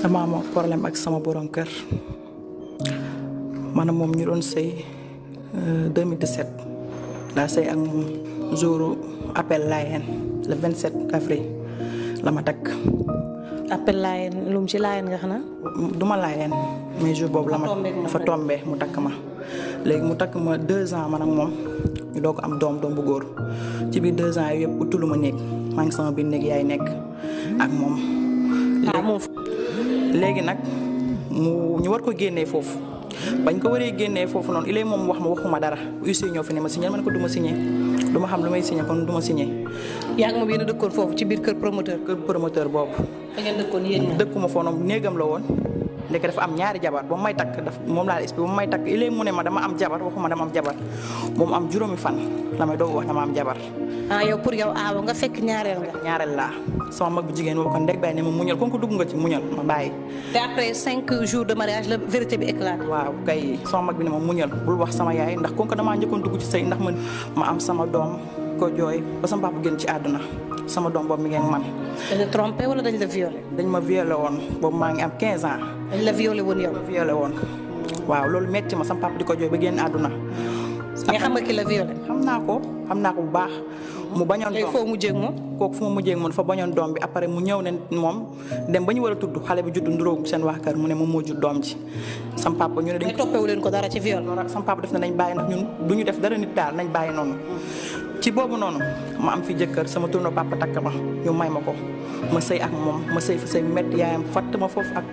dama am problème ak sama borom kër man moom ñu doon sëy 2017 daa sëy ak moom jour appel Layeen le 27 avril la ma takk. appel Layeen lu mu ci Layeen nga xanaa. duma Layeen mais jour boobu la ma dafa tombé mu takk ma léegi mu takk ma 2 ans man ak moom ñu doo ko am doom bu góor ci biir 2 ans yooyu yëpp utulu ma néeg maa ngi sama biir néeg yaay nekk ak moom. léegi nag ñu war ko génnee foofu bañ ko waree génnee foofu noonu il est moom wax ma waxuma dara huissier ñoo fi ne ma signé man ko du ma signé du ma xam lu may signé kon du ma signé. yaa ngi moom yéen a dëkkoon foofu ci biir kër promoteur. kër promoteur boobu. fa ngeen dëkkoon yéen ñaar. dëkkuma foofu noonu néegam la woon ndeke dafa am ñaari jabar ba mu may takk moom laa la expliqué ba mu may takk il est mu ne ma dama am jabar waxuma dama am jabar moom am juróomi fan la may doog wax dama am jabar. ah yow pour yow aawa nga fekk ñaareel nga. ñaareel laa sama mag bu jigéen boobu kon ndeg bàyyi ne ma muñal kon ko dugg nga ci muñal ma bàyyi. te après 5 jours de mariage la vérité bi éclate. waaw kay sama mag bi ne ma muñal bul wax sama yaay ndax kon ko damaa njëkkoon dugg ci sëy ndax ma am sama doom ko jooy ba sama papa génn ci àdduna sama doom boobu mi ngi ak man. dañ la trompé wala dañ la violé. dañ ma violé woon boobu maa ngi am 15 ans. dañ la violé woon yow. violé woon waaw loolu metti ma sama papa di ko jooy ba génn àdduna. nga xam nga ki la violé. xam naa ko bu baax. mu bañoon doom foo mujjee ak moom. kooku fu ma mujjee ak moom dafa bañoon doom bi après mu ñëw ne moom dem ba ñu war a tudd xale bi juddu nduróo seen waa kër mu ne moom moo jur doom ji. sam papa ñu ne dañ toppewu leen ko dara ci viol. sam papa def na nañ bàyyi ndax ñun du ñu def dara nit daal nañ bàyyi noonu. ci boobu noonu ma am fi jëkkër sama turno papa takk ma ñu may ma ko ma sëy ak moom ma sëy fi sëy métti yaayam fatt ma foofu ak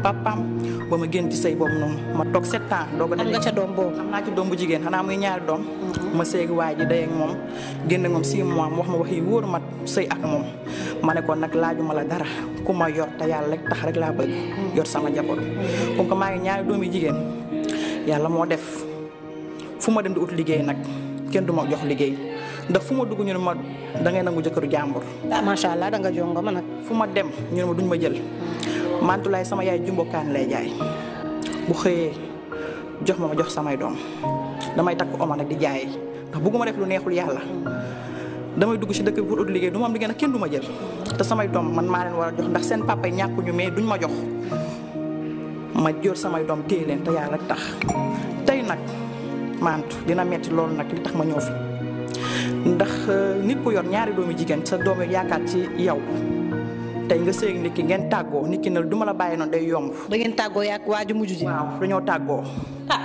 papaam ba ma génn ci sëy boobu noonu ma toog 7 ans. doog a am nga ca doom boobu. am naa ci doom bu jigéen xanaa muy ñaari doom. ma sëy ak waa ji day ak moom génn ak moom 6 mois mu wax ma wax yi wóor ma sëy ak moom ma ne ko nag laajuma la dara ku ma yor te yàlla rek tax rek laa bëgg yor sama jaboot. comme que maa ngi ñaari doom yi jigéen yàlla moo def fu ma dem di ut liggéey nag kenn du ma jox liggéey ndax fu ma dugg ñu ne ma dangay nangu jëkkëru jàmbur. ah macha allah danga jongo ma nag. fu ma dem ñu ne ma duñ ma jël. mantulaay sama yaay jumbokaan lay jaay bu xëyee jox ma jox samay doom damay takk oma nag di jaay ndax bëgguma def lu neexul yàlla damay dugg ci dëkk bi pour ut liggéey du ma am liggéey nag kenn du ma jël te samay doom man maa leen war a jox ndax seen papa yi ñàkkuñu mais duñ ma jox ma jor samay doom téye leen te yàlla rek tax tey nag mantu dina metti loolu nag li tax ma ñëw fi ndax nit ku yor ñaari doomi jigéen sa doom yaakaar ci yow tey nga sëy nit ki ngeen tàggoo nit ki ne du ma la bàyyi noonu day yomb. da ngeen tàggoo yaa waaju mujj ji. waaw dañoo tàggoo.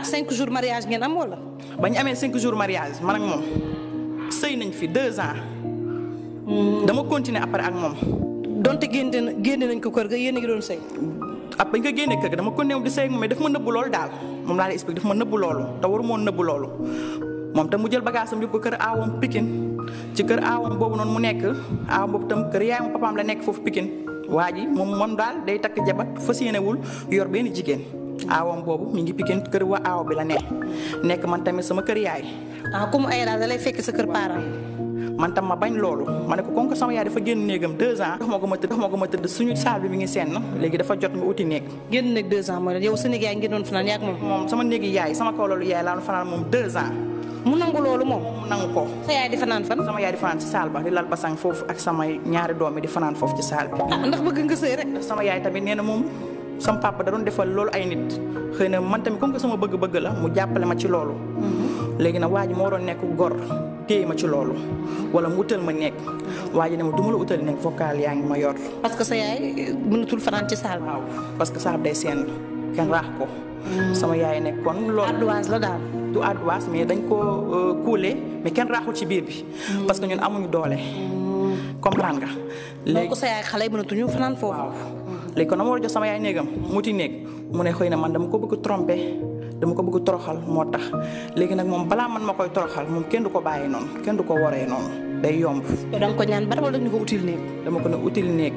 5 jours mariage ngeen am wala. ba ñu amee 5 jours mariage man ak moom sëy nañ fi 2 ans. dama continuer après ak moom. donte génne nañ ko kër ga yéen a ngi doon sëy. bañ ko génnee kër ga dama continuer di sëy ak moom mais daf ma nëbbu loolu daal moom laa lay expliqué daf ma nëbbu loolu te waru moo nëbbu loolu moom tam mu jël bagage am yóbbu ko kër aawam Pikine ci kër aawam boobu noonu mu nekk aawam boobu tam kër yaayam papaam la nekk foofu Pikine waa ji moom daal day takk jabat fas yéenewul yor benn jigéen aawam boobu mi ngi Pikine kër waa aaw bi la nekk man tamit sama kër yaay. comme ay daal da lay fekk sa kër parent. man tam ma bañ loolu ma ne ko comme que sama yaay dafa génn néegam 2 ans. dox ma ko ma tëdd suñu saal bi mi ngi seen léegi dafa jot nga uti néeg. génn néeg 2 ans mooy yow sa néeg yaay ngeen doon fanaan yaa ak moom. moom sama néegi yaay sama kaw loolu yaay laa doon fanaan moom 2 ans. mu nangu loolu moom. mu nangu ko. sa yaay di fanaan fan. sama yaay di fanaan ci saal ba di lal basang foofu ak samay ñaari doom yi di fanaan foofu ci saal bi. ndax bëgg nga sëy rek. sama yaay tamit nee na moom sama papa da doon defal loolu ay nit xëy na man tamit comme que sama bëgg-bëgg la mu jàppale ma ci loolu. léegi nag waa ji moo doon nekk gor téye ma ci loolu wala mu utal ma nekk waa ji ne ma du ma la utal nekk vocal yaa ngi ma yor. parce que sa yaay mënatul fanaan ci saal. waaw parce que saal day seen kenn raax ko. sama yaay nekk kon loolu. ardoise la daal. du ardoise mais dañ koo kuule mais kenn raaxul ci biir bi. parce que ñun amuñu doole. comprendre nga. léegi donc sa yaay xale yi mënatuñu fanaan foofu. waaw léegi kon dama war a jox sama yaay néegam muti néeg mu ne xëy na man dama ko bëgg tromper dama ko bëgg toroxal moo tax léegi nag moom balaa man ma koy toroxal moom kenn du ko bàyyi noonu kenn du ko waree noonu day yomb. yow da nga ko ñaan bara wala dañu ko util néeg. dama ko ne util néeg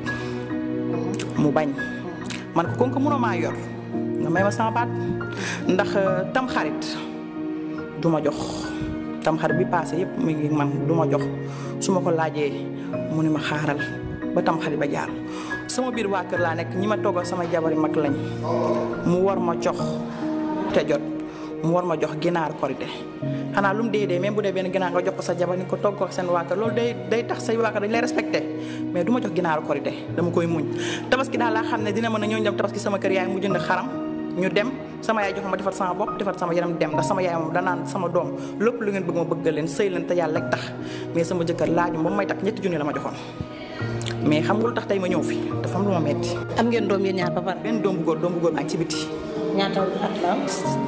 mu bañ man ko comme que mënoo maa yor nga may ma sama baat ndax tam xarit du ma jox tam xarit bi passé yëpp mu ngi man du ma jox su ma ko laajee mu ne ma xaaral ba tam xarit ba jaar sama biir waa kër laa nekk ñi ma toggal sama jabari mag lañ mu war ma jox te jot mu war ma jox ginaar korité xanaa lu mu dee même bu dee benn ginaar nga jox ko sa jabar ni ko togg ak seen waa kër loolu day tax say waa kër dañ lay respecté mais du ma jox ginaaru korité dama koy muñ tabaski daal laa xam ne dina mën a ñëw dem tabaski sama kër yaay mu jënd xaram ñu dem sama yaay jox ma defar sama bopp defar sama yaram dem ndax sama yaay moom danaan sama doom lépp lu ngeen bëgg ma bëggal leen sëy leen te yàlla rek tax mais sama jëkkër laaju ba may takk 7 junni la ma joxoon mais xam nga lu tax tey ma ñëw fi dafa am lu ma metti am ngeen doom yéen ñaar ba pare. benn doom bu góor maa ngi ci biti ñaata at la am.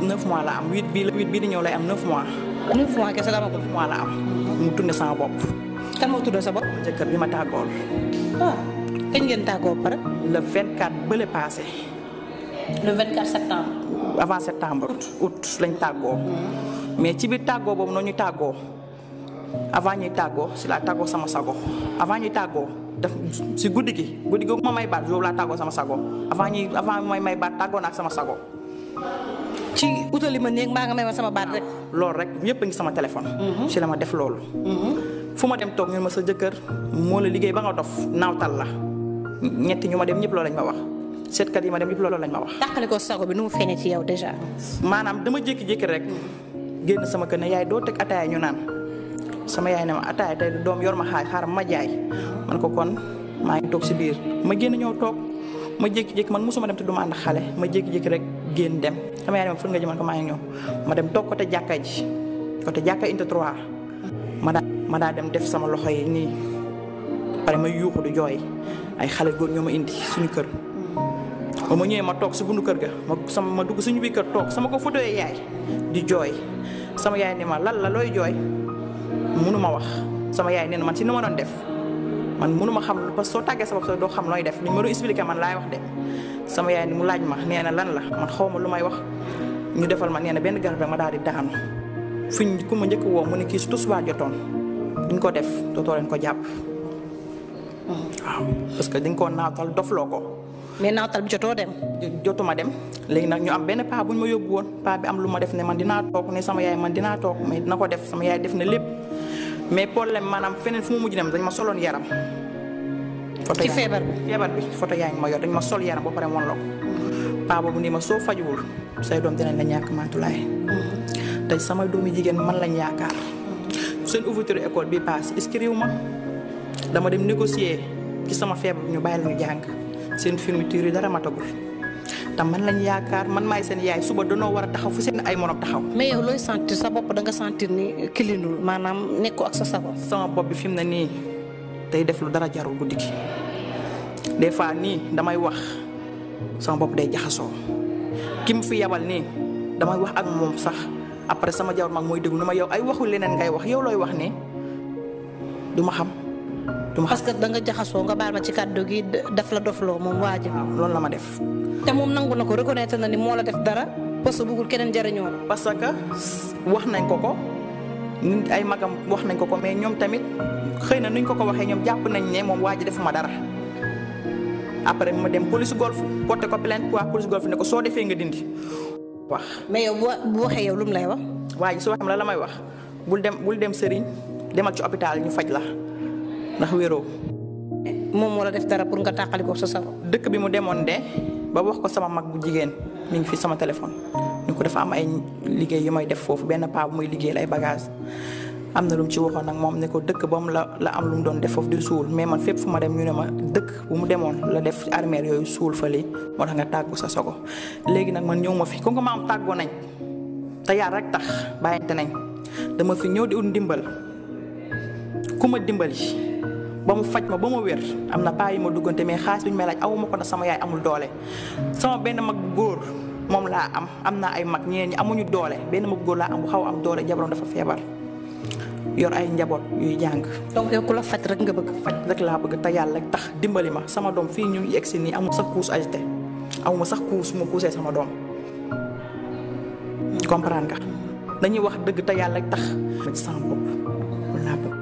9 mois la am 8 bii di ñëw lay am 9 mois 9 mois kese la ma ko. 9 mois la am mu tourné sama bopp kan moo tuddee sa bopp. jëkkër bi ma tàggool ah kañ ngeen tàggoo ba pare. le 24 bële passé le 24 septembre. avant septembre août lañ tàggoo mais ci biir tàggoo boobu noonu ñu tàggoo avant ñuy tàggoo si laa tàggoo sama sago avant ñuy tàggoo def si guddi gi bu ma may baat yow laa tàggoo sama sago avant may baat tàggoo na ak sama sago ci utali ma néeg maa nga may ma sama baat rek. loolu rek yëpp a ngi sama téléphone ci la ma def loolu fu ma dem toog ñu ma sa jëkkër moo la liggéey ba nga dof naawtal la ñetti ñu ma dem ñëpp loolu lañ ma wax seetkat yi ma dem yëpp loolu lañ ma wax. tàqali ko sago bi nu mu feeñee ci yow déjà. maanaam dama jékki-jékki rek génn sama kër ne yaay doo teg ataaya ñu naan sama yaay ne ma ataaya tey doom yor ma xaaral ma jaay man ko kon maa ngi toog si biir ma génn ñëw toog ma jékki-jékki man mosuma dem te du ma ànd xale ma jékki-jékki rek génn dem sama yaay ne ma fan nga jëm man ko maa ngi ñëw ma dem toog côté jàkka ji côté jàkka inte 3 ma daa dem def sama loxo yi nii pare ma yuuxu du jooy ay xale góor ñoo ma indi suñu kër ba ma ñëwee ma toog si bundu kër ga ma dugg suñu biir kër toog sama ko photo yaay di jooy sama yaay ne ma lan la looy jooy mënu ma wax sama yaay nee na man si ni ma doon def man mënu ma xam parce que soo tàggee sa bopp doo xam nooy def ni ma doon expliqué man laay wax de sama yaay ni mu laaj ma nee na lan la man xaw ma lu may wax ñu defal ma nee na benn garab rek ma daal di daanu fuñ ku ma njëkk woo mu ne kii su subaa jotoon duñ ko def dootoo leen ko jàpp waaw parce que dañ koo naawtal dofloo ko. mais naawtal bi jotoo dem. jotuma dem léegi nag ñu am benn paa bu ñu ma yóbbu woon paa bi am lu ma def ne man dinaa toog ne sama yaay man dinaa toog mais dina ko def sama yaay def na lépp mais problème maanaam feneen fu mu mujj dem dañ ma soloon yaram. ci feebar bi photo yaa ngi ma yor dañ ma sol yaram ba pare woon la ko. paa boobu nii ma soo fajuwul say doom dinañ la ñàkk Mantoulaye. tey samay doomi jigéen man lañ yaakaar. seen ouverture école bi paase inscrire ma dama dem négocier ci sama feebar ñu bàyyi la ñu jàng. seen fermeture yi dara matagul te man lañ yaakaar man maay seen yaay suba danoo war a taxaw fu seen ay morom taxaw. mais yow looy sentir sa bopp da nga sentir ni kilinul maanaam nekkoo ak sa sago. sama bopp bi fi mu ne nii day def lu dara jarul guddi gi des fois nii damay wax sama bopp day jaxasoo ki mu fi yabal nii damay wax ak moom sax après sama jawar mag mooy déglu ni ma yow ay waxu leneen ngay wax yow looy wax nii du ma xam. parce que da nga jaxasoo nga baal ma ci kàddu gi daf la dofloo moom waa ji. loolu la ma def. te moom nangu na ko reconnaître na ni moo la def dara parce que bëggul keneen jariñoo la. parce que wax nañ ko ko nit ay magam wax nañ ko ko mais ñoom tamit xëy na nuñ ko waxee ñoom jàpp nañ ne moom waa ji defuma dara après ma dem police golf porté ko plainte waa police golf ne ko soo defee nga dindi wax. mais yow bu waxee yow lu mu lay wax. waa ji su waxee la may wax bul dem sëriñ demal ci hôpital ñu faj la. ndax wéroo. moom moo la def dara pour nga tàqali ko sa sago. dëkk bi mu demoon de ba wax ko sama mag bu jigéen mi ngi fi sama téléphone ni ko dafa am ay liggéey yu may def foofu benn paa bu muy liggéey ay bagage am na lu mu ci waxoon nag moom ne ko dëkk ba mu la am lu mu doon def foofu di suul mais man fépp fu ma dem ñu ne ma dëkk bu mu demoon la def armère yooyu suul fa lii moo tax nga tàggu sa sago léegi nag man ñëw ma fi comme que ma am tàggoo nañ te yaar rek tax bàyyante nañ dama fi ñëw di ut ndimbal ku ma dimbali. ba mu faj ma ba ma wér am na paa yi ma duggante mais xaalis bi ñu may laaj awuma ko na sama yaay amul doole sama benn mag bu góor moom laa am naa ay mag ñeneen ñi amuñu doole benn mag bu góor laa am bu xaw am doole jabaram dafa feebar yor ay njaboot yuy jàng. donc yow ku la faj rek nga bëgg. faj rek laa bëgg te yàlla tax dimbali ma sama doom fii ñu egg si nii amul sax couche agité amuma sax couche mu couché sama doom comprendre nga dañuy wax dëgg te yàlla tax ma ci sama bopp loolu laa bëgg.